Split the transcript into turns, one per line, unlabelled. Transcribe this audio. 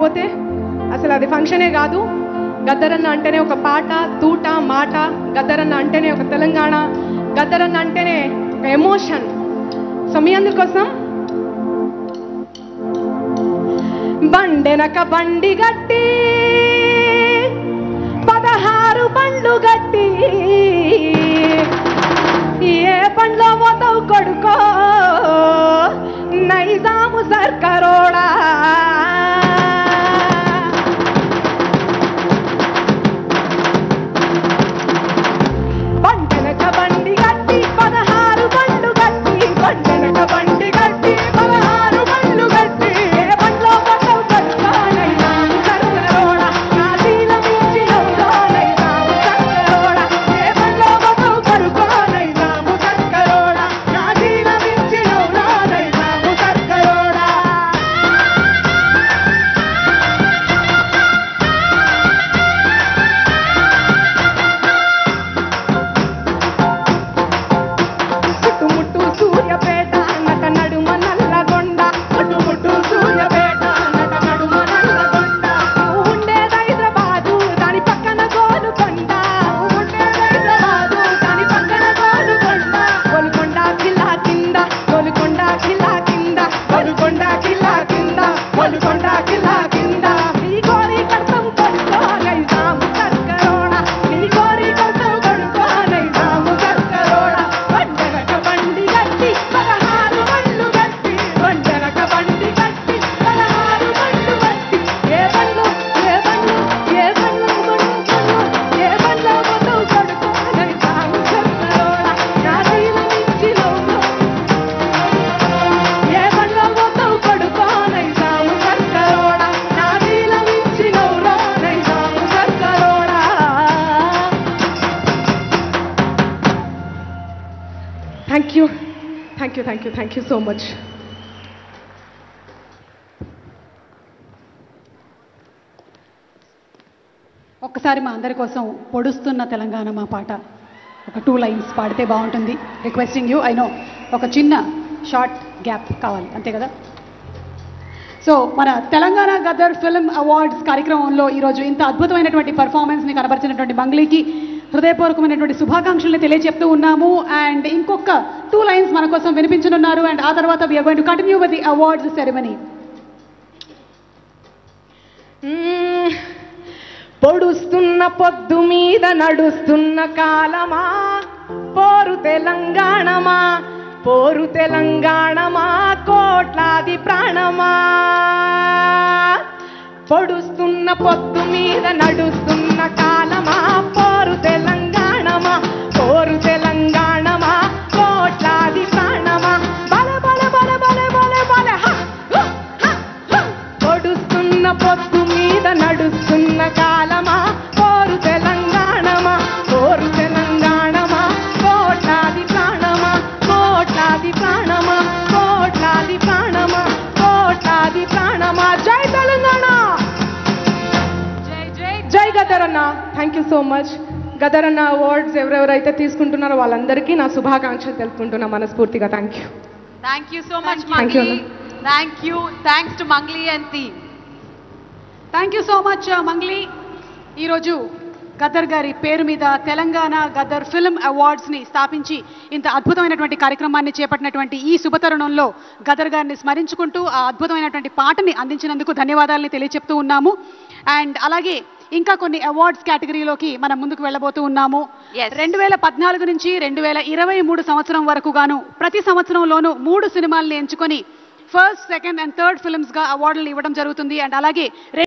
పోతే అసలు అది ఫంక్షనే కాదు. గద్దరన్న అంటేనే ఒక పాట, తూట, మాట. గద్దరన్న అంటేనే ఒక తెలంగాణ. గద్దరన్న అంటేనే ఒక ఎమోషన్. సో మీ అందరి కోసం బండెనక బండి గట్టి 16 బండ్లు గట్టి ఏ బండ్లో పోతావు కొడుకో నైజాము సర్కారోడా. బండెనక బండి గట్టి 16 బండ్లు గట్టి బండెనక బండి గట్టి 16 బండ్లు గట్టి ఏ బండ్లో పోతావు కొడుకో నైజాము సర్కారోడా. నా దీన మించి ఎవరో నైజాము సర్కారోడా. ఏ బండ్లో పోతావు కొడుకో నైజాము సర్కారోడా. నా దీన మించి ఎవరో నైజాము సర్కారోడా. చుట్టుముట్టు సూర్యపేట నట నడుమ నల్లగొండ. చుట్టుముట్టు సూర్యపేట నట నడుమ నల్లగొండ. నువ్వు ఉండేది హైదరాబాదు దాని పక్కన గోలుకొండ. నువ్వు ఉండేది హైదరాబాదు దాని పక్కన గోలుకొండ. గోలుకొండ కిల్లా కింద గోలుకొండ కిల్లా కింద గోలుకొండ కిల్లా కింద గోలుకొండ కిల్లా కింద. నీ కోరి కడతాం కొడుకో నైజాము సర్కారోడా. నీ కోరి కడతాం కొడుకో నైజాము సర్కారోడా. బండెనక బండి గట్టి 16 బండ్లు గట్టి బండెనక బండి గట్టి 16 బండ్లు గట్టి ఏ బండ్లు ఏ బండ్లు ఏ బండ్లు ఏ బండ్లో పోతావు కొడుకో నైజాము సర్కారోడా. నా దీన మించి లోను ఏ బండ్లో పోతావు కొడుకో నైజాము సర్కారోడా. నా దీన మించి నోరో నైజాము సర్కారోడా. Thank you thank you thank you thank you so much.
ఒక్కసారి మా అందరి కోసం పొడుస్తున్న తెలంగాణ మా పాట ఒక 2 లైన్స్ పాడితే బాగుంటుంది. Requesting you. ఐ నో ఒక చిన్న షార్ట్ గ్యాప్ కావాలి అంతే కదా. సో మన తెలంగాణ గద్దర్ ఫిల్మ్ అవార్డ్స్ కార్యక్రమంలో ఈరోజు ఇంత అద్భుతమైనటువంటి పర్ఫార్మెన్స్ని కనబరిచినటువంటి మంగ్లీకి హృదయపూర్వకమైనటువంటి శుభాకాంక్షల్ని తెలియజెప్తూ ఉన్నాము. అండ్ ఇంకొక 2 లైన్స్ మన కోసం వినిపించనున్నారు. అండ్ ఆ తర్వాత we are going to continue with the awards ceremony.
పొడుస్తున్న పొద్దు మీద నడుస్తున్న కాలమా పోరు తెలంగాణమా పోరు తెలంగాణమా కోట్లాది ప్రాణమా. పొడుస్తున్న పొద్దు మీద నడుస్తున్న కాలమా పోరు తెలంగాణమా పోరు తెలంగాణమా కోట్లాది ప్రాణమా. బల బల బల బల బల బల హ హ హ. పొడుస్తున్న పొద్దు మీద నడుస్తున్న కాలమా పోరు తెలంగాణమా పోరు తెలంగాణమా కోట్లాది ప్రాణమా కోట్లాది ప్రాణమా కోట్లాది ప్రాణమా కోట్లాది ప్రాణమా. జై తెలంగాణ జై గద్దరన్న. Thank you so much. గద్దరన్న అవార్డ్స్ ఎవరెవరైతే తీసుకుంటున్నారో వాళ్ళందరికీ నా శుభాకాంక్షలు తెలుపుకుంటున్నా మనస్ఫూర్తిగా. Thank you.
Thank you so much,
Thank you,
Mangli. Thank you. Thanks to Mangli and team.
Thank you so much Mangli. ఈరోజు గద్దర్ గారి పేరు మీద తెలంగాణ గద్దర్ ఫిల్మ్ అవార్డ్స్ని స్థాపించి ఇంత అద్భుతమైనటువంటి కార్యక్రమాన్ని చేపట్టినటువంటి ఈ శుభతరుణంలో గద్దర్ గారిని స్మరించుకుంటూ ఆ అద్భుతమైనటువంటి పాటని అందించినందుకు ధన్యవాదాలని తెలియచెప్తూ ఉన్నాము. అండ్ అలాగే ఇంకా కొన్ని అవార్డ్స్ కేటగిరీలోకి మనం ముందుకు వెళ్ళబోతూ ఉన్నాము.
Yes.
2014 నుంచి 2023 సంవత్సరం వరకు గాను ప్రతి సంవత్సరంలోనూ 3 సినిమాల్ని ఎంచుకొని ఫస్ట్, సెకండ్ అండ్ థర్డ్ ఫిల్మ్స్గా అవార్డులు ఇవ్వడం జరుగుతుంది. అండ్ అలాగే